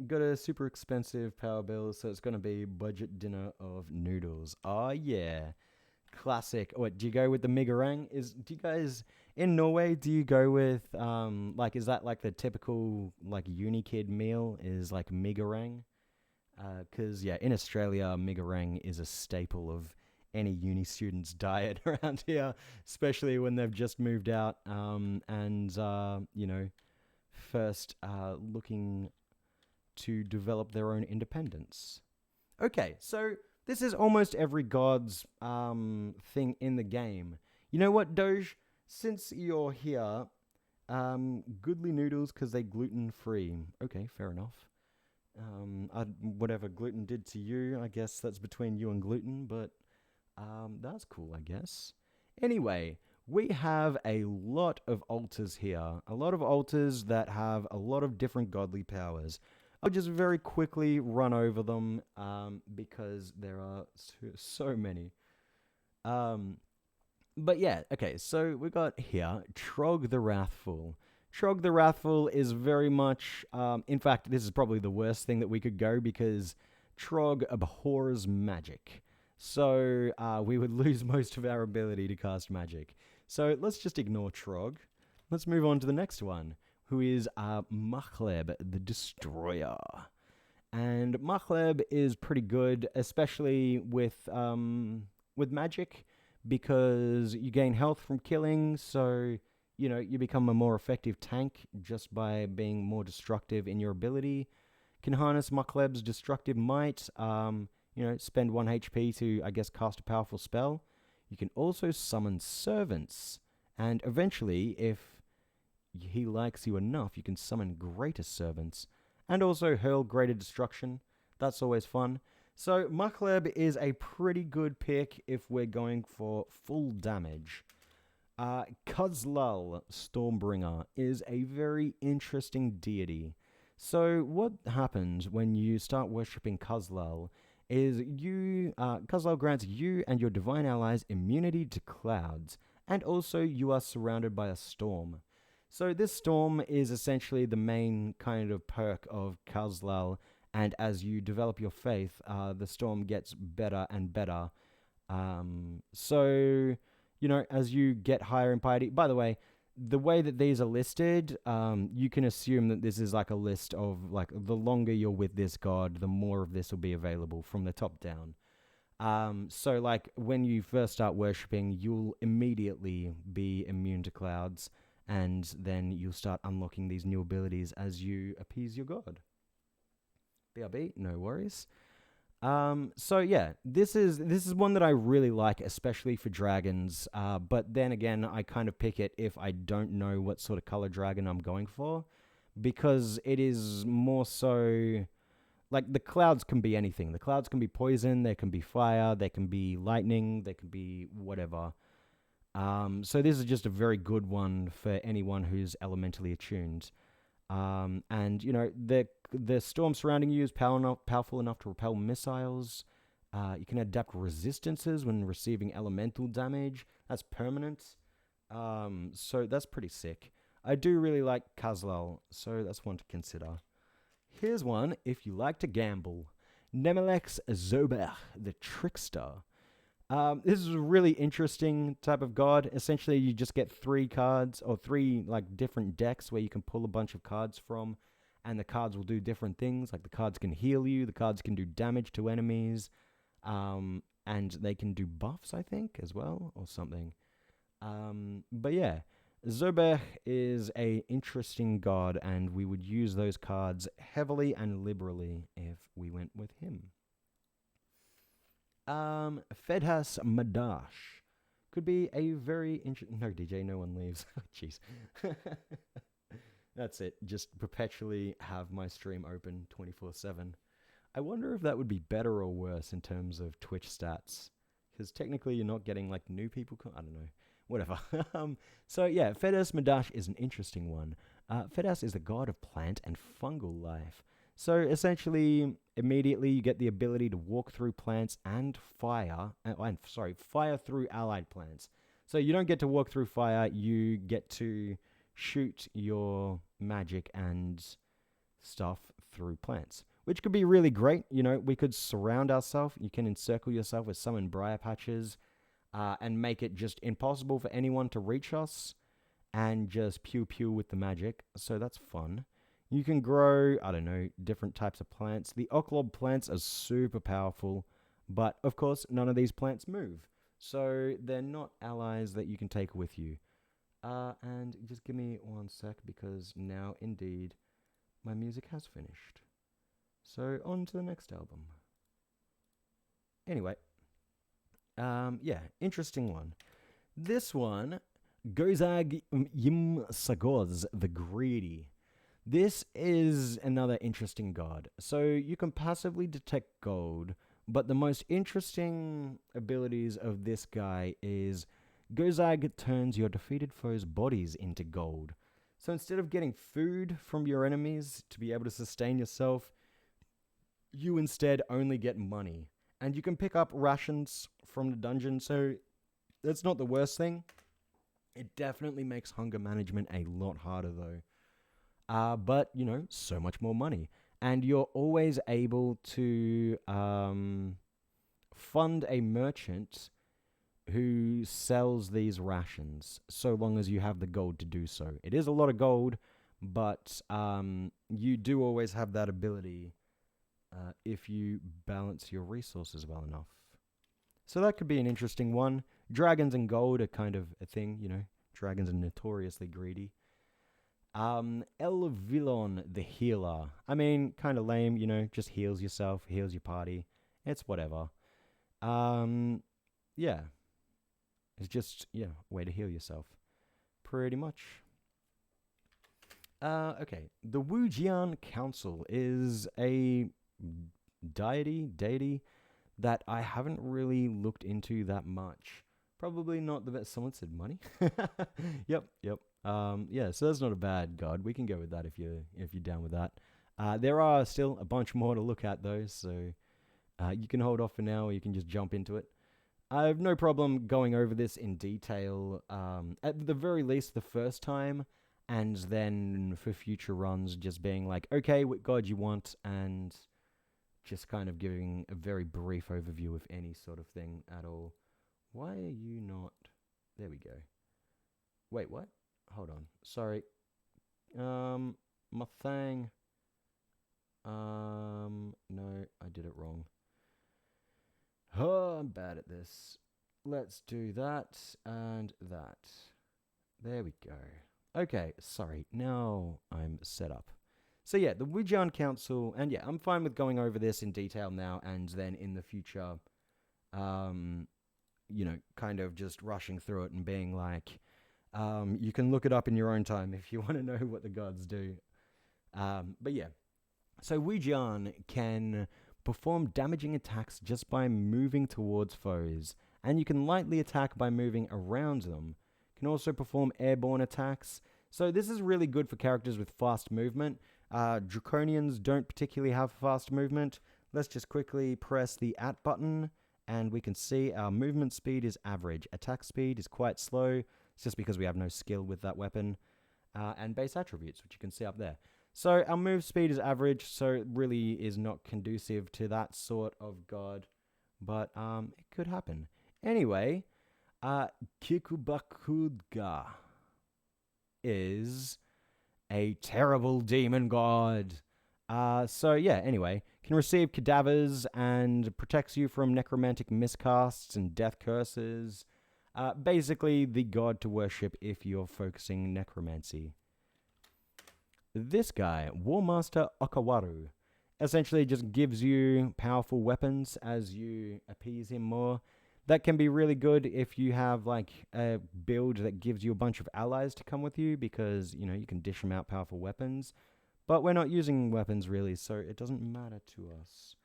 got a super expensive power bill, so it's gonna be budget dinner of noodles. Oh yeah, classic. What do you go with the migarang? Do you guys in Norway? Do you go with like is that like the typical like uni kid meal? Is like migarang? Because yeah, in Australia, migarang is a staple of any uni student's diet around here, especially when they've just moved out and first looking to develop their own independence. Okay, so this is almost every god's thing in the game. You know what, Doge? Since you're here, goodly noodles because they gluten free. Okay, fair enough. Whatever gluten did to you, I guess that's between you and gluten, but that's cool, I guess. Anyway, we have a lot of altars here, a lot of altars that have a lot of different godly powers. I'll just very quickly run over them because there are so many. Um, but yeah, okay, so we got here Trog the Wrathful. Trog the Wrathful is very much, in fact, this is probably the worst thing that we could go because Trog abhors magic. So we would lose most of our ability to cast magic. So let's just ignore Trog. Let's move on to the next one, who is Makleb the Destroyer. And Makleb is pretty good, especially with magic, because you gain health from killing, so you become a more effective tank just by being more destructive in your ability. Can harness Makleb's destructive might, spend 1 HP to, I guess, cast a powerful spell. You can also summon servants, and eventually, if he likes you enough, you can summon greater servants, and also hurl greater destruction. That's always fun. So Makleb is a pretty good pick if we're going for full damage. Kuzlal Stormbringer is a very interesting deity. So what happens when you start worshipping Kuzlal is Kuzlal grants you and your divine allies immunity to clouds, and also you are surrounded by a storm. So this storm is essentially the main kind of perk of Kuzlal, and as you develop your faith, the storm gets better and better. As you get higher in piety. By the way, the way that these are listed, you can assume that this is like a list of like the longer you're with this god, the more of this will be available from the top down. So like when you first start worshipping, you'll immediately be immune to clouds, and then you'll start unlocking these new abilities as you appease your god. BRB, no worries. So yeah, this is one that I really like, especially for dragons. But then again, I kind of pick it if I don't know what sort of color dragon I'm going for, because it is more so like the clouds can be anything. The clouds can be poison, they can be fire, they can be lightning, they can be whatever. So this is just a very good one for anyone who's elementally attuned. And the storm surrounding you is powerful enough to repel missiles. You can adapt resistances when receiving elemental damage. That's permanent. So that's pretty sick. I do really like Kazlal, so that's one to consider. Here's one if you like to gamble. Nemelex Zober, the Trickster. This is a really interesting type of god. Essentially, you just get 3 cards or 3 like different decks where you can pull a bunch of cards from, and the cards will do different things. Like the cards can heal you, the cards can do damage to enemies, and they can do buffs, I think, as well, or something. But yeah, Zobech is a interesting god, and we would use those cards heavily and liberally if we went with him. Fedhas Madash could be a very interesting. No, DJ, no one leaves. Jeez. That's it. Just perpetually have my stream open 24/7. I wonder if that would be better or worse in terms of Twitch stats. Because technically you're not getting like new people. I don't know. Whatever. So yeah, Fedhas Madash is an interesting one. Fedhas is the god of plant and fungal life. So essentially, immediately you get the ability to walk through plants and fire through allied plants. So you don't get to walk through fire, you get to shoot your magic and stuff through plants, which could be really great. You know, we could surround ourselves. You can encircle yourself with summon briar patches and make it just impossible for anyone to reach us and just pew pew with the magic. So that's fun. You can grow, I don't know, different types of plants. The Oklob plants are super powerful, but of course, none of these plants move. So they're not allies that you can take with you. And just give me 1 sec because now, indeed, my music has finished. So on to the next album. Anyway, yeah, interesting one. This one, Gozag Yim Sagoz the Greedy. This is another interesting god. So you can passively detect gold, but the most interesting abilities of this guy is Gozag turns your defeated foes' bodies into gold. So instead of getting food from your enemies to be able to sustain yourself, you instead only get money. And you can pick up rations from the dungeon, so that's not the worst thing. It definitely makes hunger management a lot harder though. But, you know, so much more money. And you're always able to fund a merchant who sells these rations, so long as you have the gold to do so. It is a lot of gold, but you do always have that ability if you balance your resources well enough. So that could be an interesting one. Dragons and gold are kind of a thing, you know. Dragons are notoriously greedy. El Villon, the healer. I mean, kind of lame, you know, just heals yourself, heals your party. It's whatever. Yeah. It's just, yeah, a way to heal yourself. Pretty much. Okay. The Wujian Council is a deity that I haven't really looked into that much. Probably not the best. Someone said money. Yep. Yeah, so that's not a bad god. We can go with that if you're down with that. There are still a bunch more to look at though, so you can hold off for now, or you can just jump into it. I have no problem going over this in detail, at the very least the first time, and then for future runs just being like, okay, what god you want, and just kind of giving a very brief overview of any sort of thing at all. Why are you not... There we go. Wait, what? Hold on. Sorry. My thing... No, I did it wrong. Oh, I'm bad at this. Let's do that and that. There we go. Okay, sorry. Now I'm set up. So yeah, the Wujian Council, and yeah, I'm fine with going over this in detail now, and then in the future, you know, kind of just rushing through it and being like, you can look it up in your own time if you want to know what the gods do. But yeah, so Wujian can perform damaging attacks just by moving towards foes, and you can lightly attack by moving around them. Can also perform airborne attacks. So this is really good for characters with fast movement. Draconians don't particularly have fast movement. Let's just quickly press the at button, and we can see our movement speed is average. Attack speed is quite slow. It's just because we have no skill with that weapon. And base attributes, which you can see up there. So our move speed is average, so it really is not conducive to that sort of god. But it could happen. Anyway, Kikubakudga is a terrible demon god. So yeah, anyway, can receive cadavers and protects you from necromantic miscasts and death curses. Basically the god to worship if you're focusing necromancy. This guy, Warmaster Okawaru, essentially just gives you powerful weapons as you appease him more. That can be really good if you have like a build that gives you a bunch of allies to come with you, because, you know, you can dish them out powerful weapons. But we're not using weapons really, so it doesn't matter to us.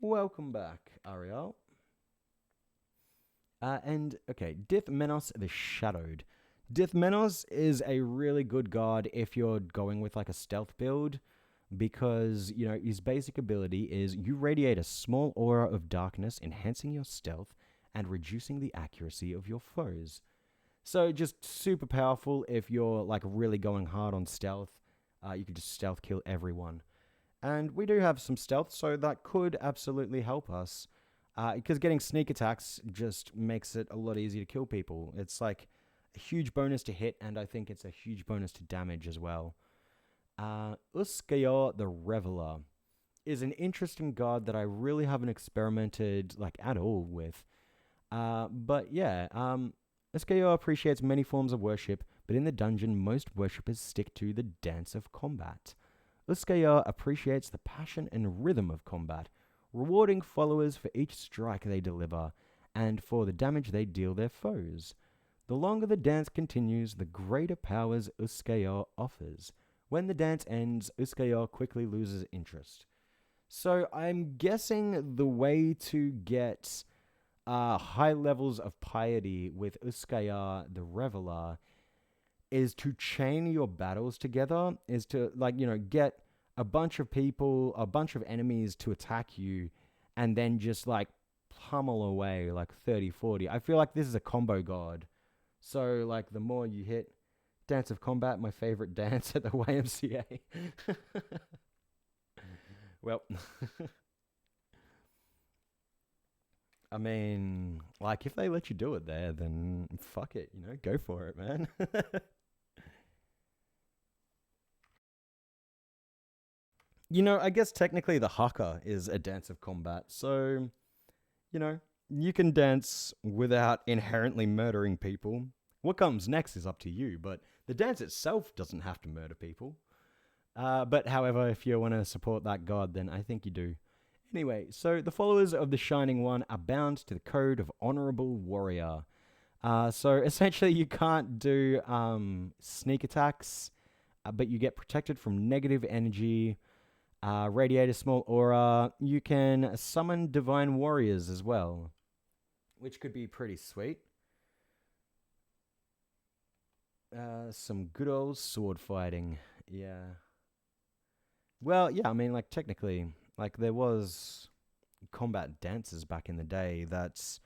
Welcome back, Ariel. And, okay, Dithmenos the Shadowed. Dithmenos is a really good god if you're going with like a stealth build, because, you know, his basic ability is you radiate a small aura of darkness, enhancing your stealth and reducing the accuracy of your foes. So just super powerful if you're like really going hard on stealth. You can just stealth kill everyone. And we do have some stealth, so that could absolutely help us. Because getting sneak attacks just makes it a lot easier to kill people. It's like a huge bonus to hit, and I think it's a huge bonus to damage as well. Uskayor the Reveler is an interesting god that I really haven't experimented like at all with. But yeah, Uskayor appreciates many forms of worship, but in the dungeon, most worshippers stick to the dance of combat. Uskayor appreciates the passion and rhythm of combat, rewarding followers for each strike they deliver, and for the damage they deal their foes. The longer the dance continues, the greater powers Uskayor offers. When the dance ends, Uskayor quickly loses interest. So I'm guessing the way to get high levels of piety with Uskayor the Reveler is to chain your battles together, is to, like, get a bunch of people, a bunch of enemies to attack you, and then just, like, pummel away, like, 30, 40. I feel like this is a combo god. So, like, the more you hit Dance of Combat, my favorite dance at the YMCA. Well, I mean, like, if they let you do it there, then fuck it, go for it, man. I guess technically the haka is a dance of combat, so, you can dance without inherently murdering people. What comes next is up to you, but the dance itself doesn't have to murder people. But however, if you want to support that god, then I think you do. Anyway, so the followers of the Shining One are bound to the code of Honorable Warrior. So essentially you can't do sneak attacks, but you get protected from negative energy, radiate a small aura. You can summon divine warriors as well, which could be pretty sweet. Some good old sword fighting. Yeah. Well, yeah, I mean, like, technically, like, there was combat dances back in the day that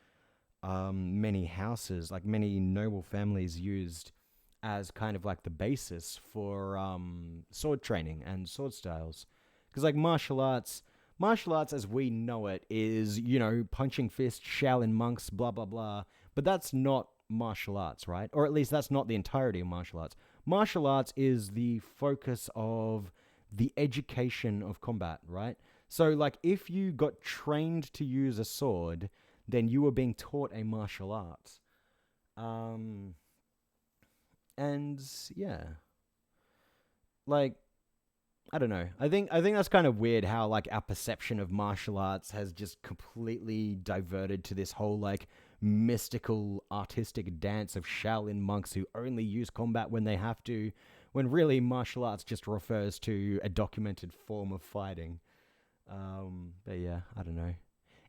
many houses, like, many noble families used as kind of like the basis for sword training and sword styles. Because, like, martial arts as we know it is, punching fists, Shaolin monks, blah, blah, blah. But that's not martial arts, right? Or at least that's not the entirety of martial arts. Martial arts is the focus of the education of combat, right? So, like, if you got trained to use a sword, then you were being taught a martial art. And yeah, like, I don't know. I think that's kind of weird how, like, our perception of martial arts has just completely diverted to this whole, like, mystical artistic dance of Shaolin monks who only use combat when they have to, when really martial arts just refers to a documented form of fighting. But yeah, I don't know.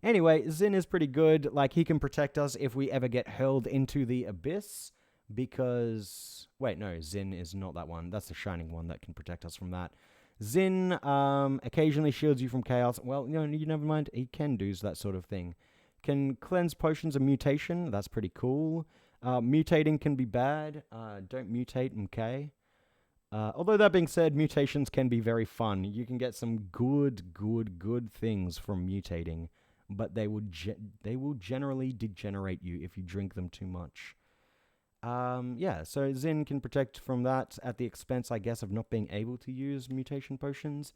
Anyway, Zin is pretty good. Like, he can protect us if we ever get hurled into the abyss, because... Wait, no, Zin is not that one. That's the Shining One that can protect us from that. Zin occasionally shields you from chaos. Well, you never mind. He can do that sort of thing. Can cleanse potions of mutation. That's pretty cool. Mutating can be bad. Don't mutate, okay? Although that being said, mutations can be very fun. You can get some good things from mutating, but they will generally degenerate you if you drink them too much. Yeah, so Zin can protect from that at the expense, I guess, of not being able to use mutation potions.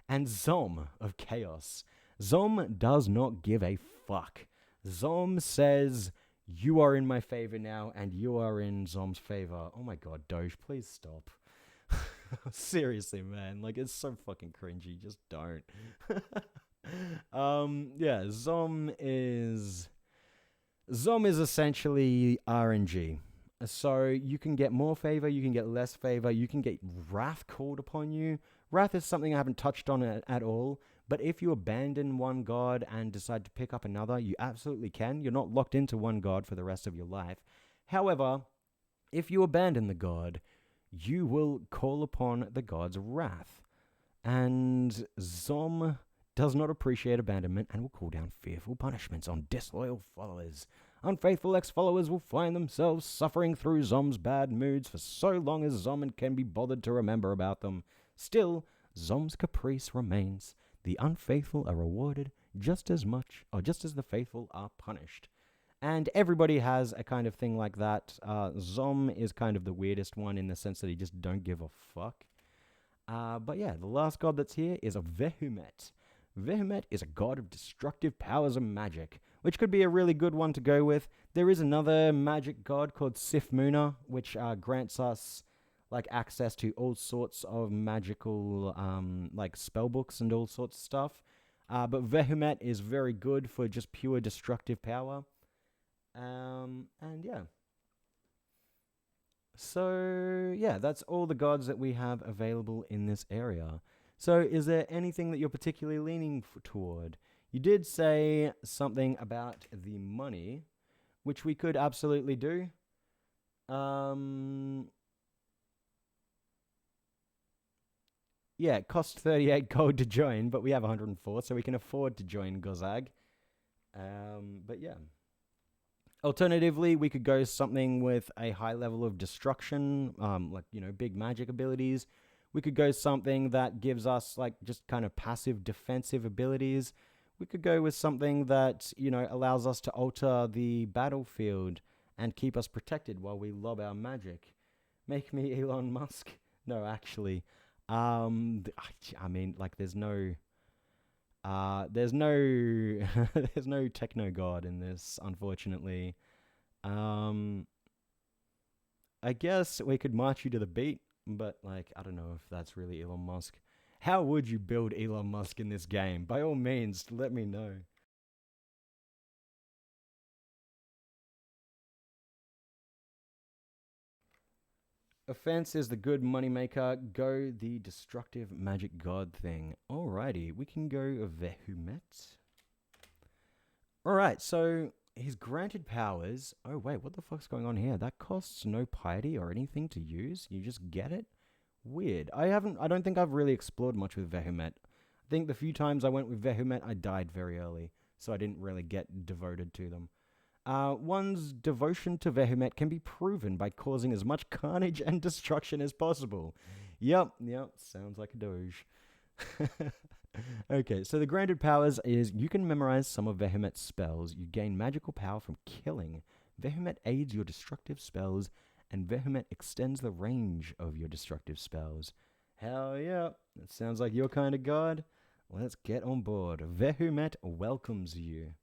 And Zom of Chaos. Zom does not give a fuck. Zom says, you are in my favor now, and you are in Zom's favor. Oh my god, Doge, please stop. Seriously, man. Like, it's so fucking cringy. Just don't. Yeah, Zom is essentially RNG. So you can get more favor, you can get less favor, you can get wrath called upon you. Wrath is something I haven't touched on at all, but if you abandon one god and decide to pick up another, you absolutely can. You're not locked into one god for the rest of your life. However, if you abandon the god, you will call upon the god's wrath. And Zom does not appreciate abandonment and will call down fearful punishments on disloyal followers. Unfaithful ex-followers will find themselves suffering through Zom's bad moods for so long as Zom can be bothered to remember about them. Still, Zom's caprice remains. The unfaithful are rewarded just as much, or just as the faithful are punished. And everybody has a kind of thing like that. Zom is kind of the weirdest one in the sense that he just don't give a fuck. But yeah, the last god that's here is a Vehumet. Vehumet is a god of destructive powers and magic, which could be a really good one to go with. There is another magic god called Sifmuna, which grants us like access to all sorts of magical like spell books and all sorts of stuff. But Vehumet is very good for just pure destructive power. And yeah. So yeah, that's all the gods that we have available in this area. So is there anything that you're particularly leaning toward? You did say something about the money, which we could absolutely do. Yeah, it costs 38 gold to join, but we have 104, so we can afford to join Gozag. But yeah. Alternatively, we could go something with a high level of destruction, like, big magic abilities. We could go something that gives us, like, just kind of passive defensive abilities. We could go with something that, allows us to alter the battlefield and keep us protected while we lob our magic. Make me Elon Musk? No, actually. I mean, like, there's no there's no techno god in this, unfortunately. I guess we could march you to the beat, but like, I don't know if that's really Elon Musk. How would you build Elon Musk in this game? By all means, let me know. Offense is the good moneymaker. Go the destructive magic god thing. Alrighty, we can go Vehumet. Alright, so he's granted powers. Oh wait, what the fuck's going on here? That costs no piety or anything to use. You just get it? Weird. I don't think I've really explored much with Vehumet. I think the few times I went with Vehumet, I died very early, so I didn't really get devoted to them. One's devotion to Vehumet can be proven by causing as much carnage and destruction as possible. Yep, sounds like a doge. Okay, so the granted powers is you can memorize some of Vehumet's spells. You gain magical power from killing. Vehumet aids your destructive spells, and Vehumet extends the range of your destructive spells. Hell yeah, that sounds like your kind of god. Let's get on board. Vehumet welcomes you.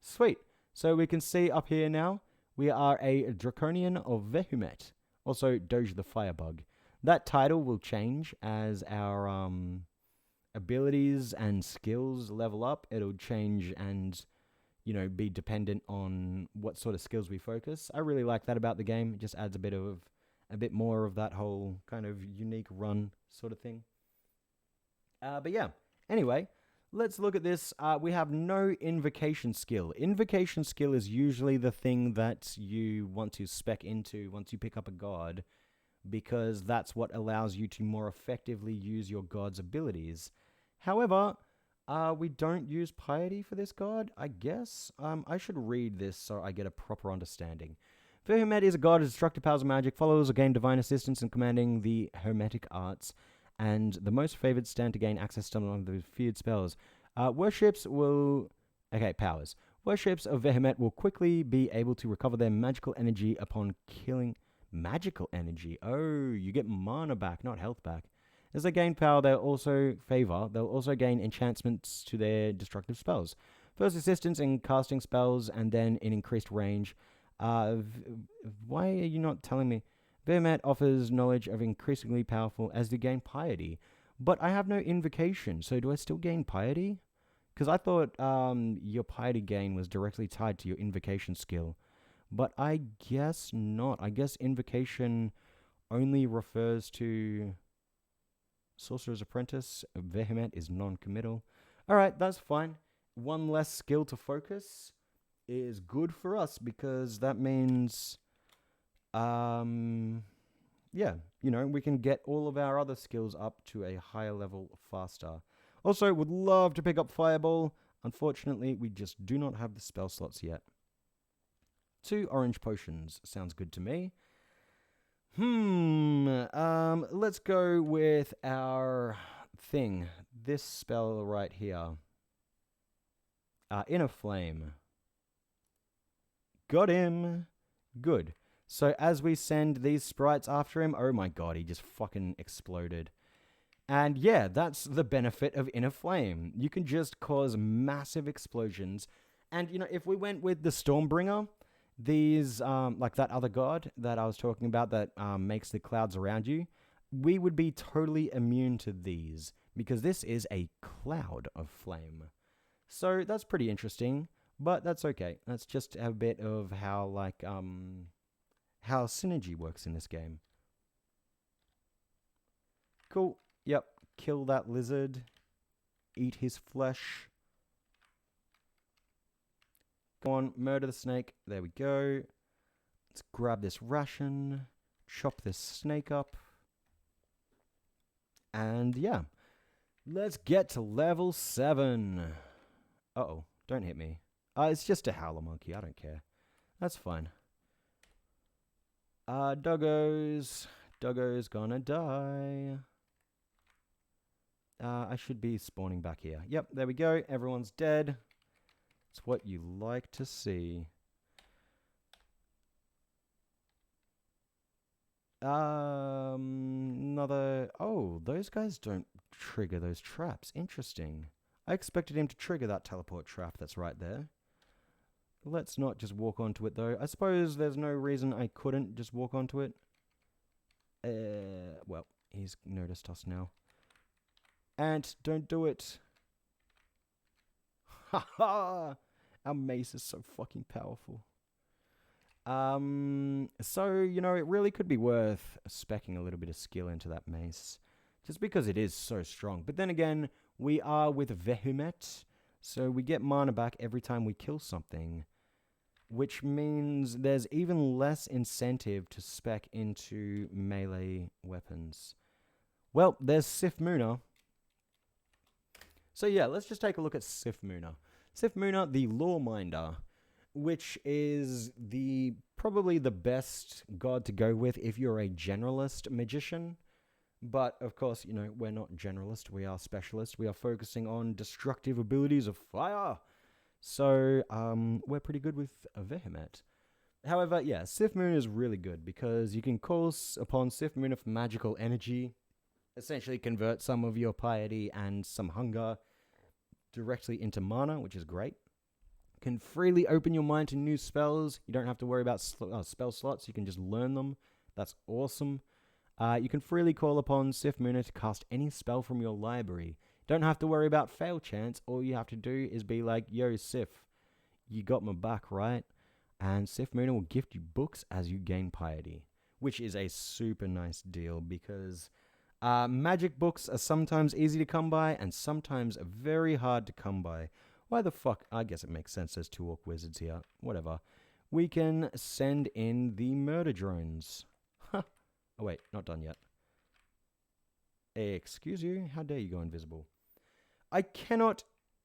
Sweet. So we can see up here now, we are a Draconian of Vehumet. Also, Doge the Firebug. That title will change as our abilities and skills level up. It'll change and, be dependent on what sort of skills we focus. I really like that about the game. It just adds a bit more of that whole kind of unique run sort of thing. But yeah, anyway, let's look at this. We have no invocation skill. Invocation skill is usually the thing that you want to spec into once you pick up a god, because that's what allows you to more effectively use your god's abilities. However, we don't use piety for this god, I guess. I should read this so I get a proper understanding. Vehumet is a god of destructive powers of magic, follows or gain divine assistance in commanding the hermetic arts, and the most favored stand to gain access to one of the feared spells. Powers. Worships of Vehumet will quickly be able to recover their magical energy upon killing. Magical energy? Oh, you get mana back, not health back. As they gain power, they'll also gain enchantments to their destructive spells. First assistance in casting spells, and then in increased range. Why are you not telling me? Vehumet offers knowledge of increasingly powerful as they gain piety. But I have no invocation, so do I still gain piety? Because I thought your piety gain was directly tied to your invocation skill. But I guess not. I guess invocation only refers to Sorcerer's Apprentice. Vehumet is non-committal. Alright, that's fine. One less skill to focus is good for us, because that means yeah, we can get all of our other skills up to a higher level faster. Also, would love to pick up Fireball. Unfortunately, we just do not have the spell slots yet. 2 orange potions sounds good to me. Let's go with our thing. This spell right here. Inner Flame. Got him. Good. So as we send these sprites after him, oh my god, he just fucking exploded. And yeah, that's the benefit of Inner Flame. You can just cause massive explosions. And, you know, if we went with the Stormbringer, these, like that other god that I was talking about that makes the clouds around you, we would be totally immune to these because this is a cloud of flame. So that's pretty interesting, but that's okay. That's just a bit of how, like, how synergy works in this game. Cool. Yep. Kill that lizard. Eat his flesh. Go on, murder the snake. There we go. Let's grab this ration. Chop this snake up. And yeah. Let's get to level 7. Uh-oh. Don't hit me. It's just a howler monkey. I don't care. That's fine. Doggos. Doggo's gonna die. I should be spawning back here. Yep, there we go. Everyone's dead. It's what you like to see. Another... Oh, those guys don't trigger those traps. Interesting. I expected him to trigger that teleport trap that's right there. Let's not just walk onto it, though. I suppose there's no reason I couldn't just walk onto it. Well, he's noticed us now. Ant, don't do it. Ha ha! Our mace is so fucking powerful. So, you know, it really could be worth speccing a little bit of skill into that mace. Just because it is so strong. But then again, we are with Vehumet, so we get mana back every time we kill something. Which means there's even less incentive to spec into melee weapons. Well, there's Sifmuna. So yeah, let's just take a look at Sifmuna. Sifmuna, the Lawminder, which is probably the best god to go with if you're a generalist magician. But, of course, you know, we're not generalist, we are specialist. We are focusing on destructive abilities of fire. So, we're pretty good with Vehumet. However, yeah, Sifmuna is really good because you can call upon Sifmuna for magical energy, essentially convert some of your piety and some hunger directly into mana, which is great. Can freely open your mind to new spells. You don't have to worry about spell slots. You can just learn them. That's awesome. You can freely call upon Sifmuna to cast any spell from your library. Don't have to worry about fail chance. All you have to do is be like, yo, Sif, you got my back, right? And Sifmuna will gift you books as you gain piety, which is a super nice deal because magic books are sometimes easy to come by and sometimes very hard to come by. Why the fuck? I guess it makes sense. There's 2 orc wizards here. Whatever. We can send in the murder drones. Huh. Oh, wait. Not done yet. Excuse you? How dare you go invisible? I cannot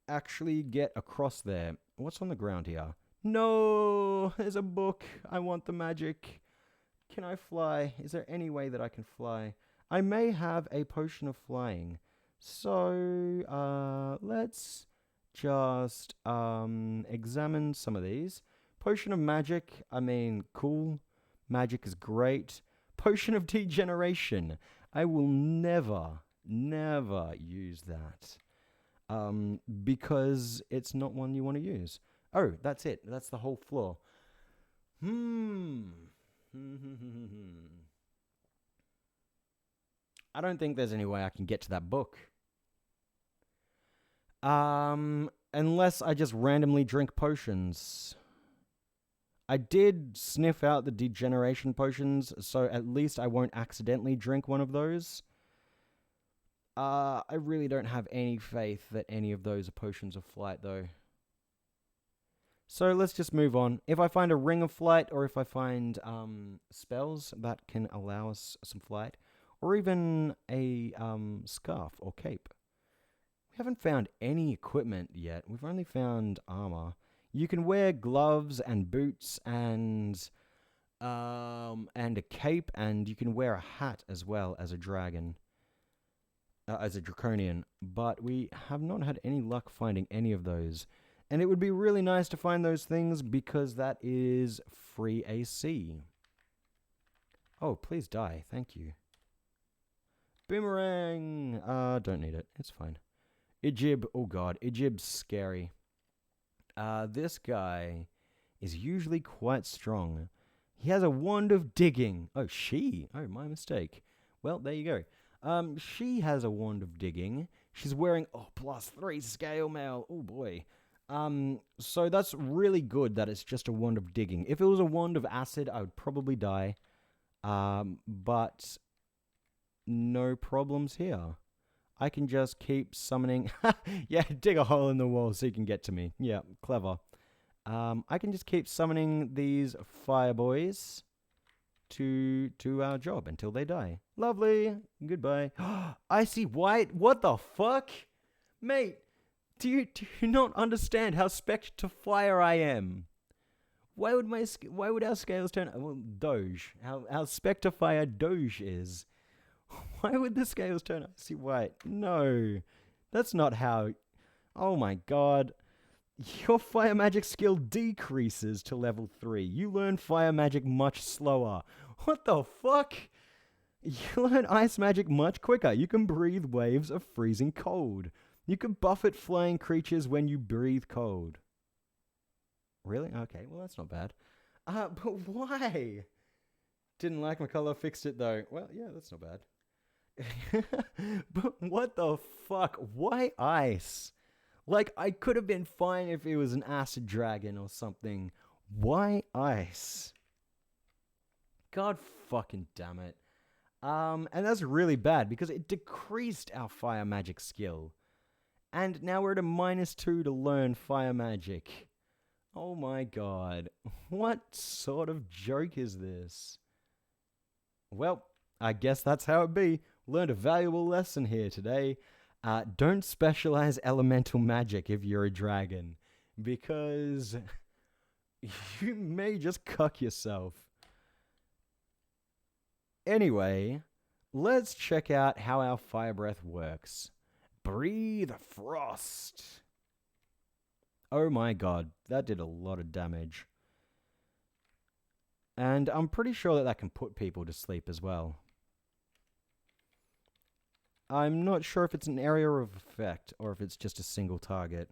actually get across there. What's on the ground here? No! There's a book. I want the magic. Can I fly? Is there any way that I can fly? I may have a potion of flying. So, let's just examine some of these. Potion of magic, I mean, cool. Magic is great. Potion of degeneration. I will never use that. Because it's not one you want to use. Oh, that's it. That's the whole floor. I don't think there's any way I can get to that book. Unless I just randomly drink potions. I did sniff out the degeneration potions, so at least I won't accidentally drink one of those. I really don't have any faith that any of those are potions of flight, though. So let's just move on. If I find a ring of flight, or if I find spells that can allow us some flight, or even a scarf or cape. We haven't found any equipment yet. We've only found armor. You can wear gloves and boots and And a cape, and you can wear a hat as well as a dragon, as a draconian. But we have not had any luck finding any of those. And it would be really nice to find those things because that is free AC. Oh, please die. Thank you. Boomerang! Don't need it. It's fine. Ijib. Oh god, Ijib's scary. This guy is usually quite strong. He has a wand of digging. Oh, she. Oh, my mistake. Well, there you go. She has a wand of digging. She's wearing, +3 scale mail. Oh, boy. So that's really good that it's just a wand of digging. If it was a wand of acid, I would probably die. But no problems here. I can just keep summoning. Yeah, dig a hole in the wall so you can get to me. Yeah, clever. I can just keep summoning these fire boys to our job until they die. Lovely. Goodbye. Icy white. What the fuck? Mate, do you not understand how spec to fire I am? Why would our scales turn? Well, Doge. How Spectre-fire Doge is. Why would the scales turn icy white? No, that's not how. Oh my god. Your fire magic skill decreases to level 3. You learn fire magic much slower. What the fuck? You learn ice magic much quicker. You can breathe waves of freezing cold. You can buffet flying creatures when you breathe cold. Really? Okay, well that's not bad. But why? Didn't like my color, fixed it though. Well, yeah, that's not bad. But what the fuck? Why ice? Like, I could have been fine if it was an acid dragon or something. Why ice? God fucking damn it. And that's really bad because it decreased our fire magic skill. And now we're at a -2 to learn fire magic. Oh my god. What sort of joke is this? Well, I guess that's how it be. Learned a valuable lesson here today. Don't specialize elemental magic if you're a dragon, because you may just cuck yourself. Anyway, let's check out how our fire breath works. Breathe frost. Oh my god, that did a lot of damage. And I'm pretty sure that can put people to sleep as well. I'm not sure if it's an area of effect or if it's just a single target.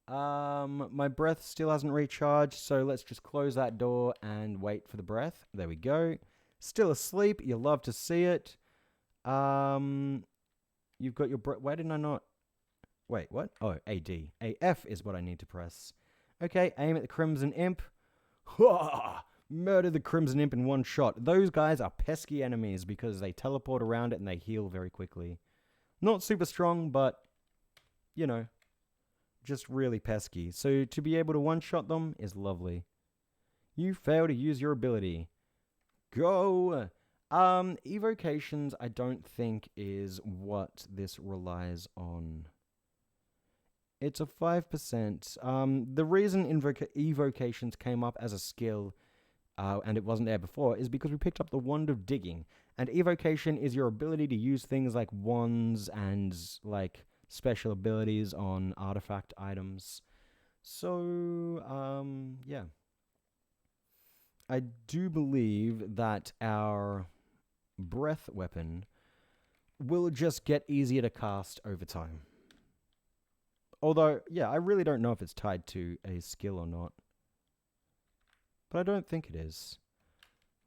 My breath still hasn't recharged, so let's just close that door and wait for the breath. There we go. Still asleep. You love to see it. You've got your breath. Why didn't I not? Wait, what? Oh, AD. AF is what I need to press. Okay, aim at the Crimson Imp. Murder the Crimson Imp in one shot. Those guys are pesky enemies because they teleport around it and they heal very quickly. Not super strong, but, you know, just really pesky. So to be able to one-shot them is lovely. You fail to use your ability. Go! Evocations, I don't think is what this relies on. It's a 5%. The reason evocations came up as a skill and it wasn't there before is because we picked up the Wand of Digging. And evocation is your ability to use things like wands and like special abilities on artifact items. So, yeah. I do believe that our breath weapon will just get easier to cast over time. Although, yeah, I really don't know if it's tied to a skill or not. But I don't think it is.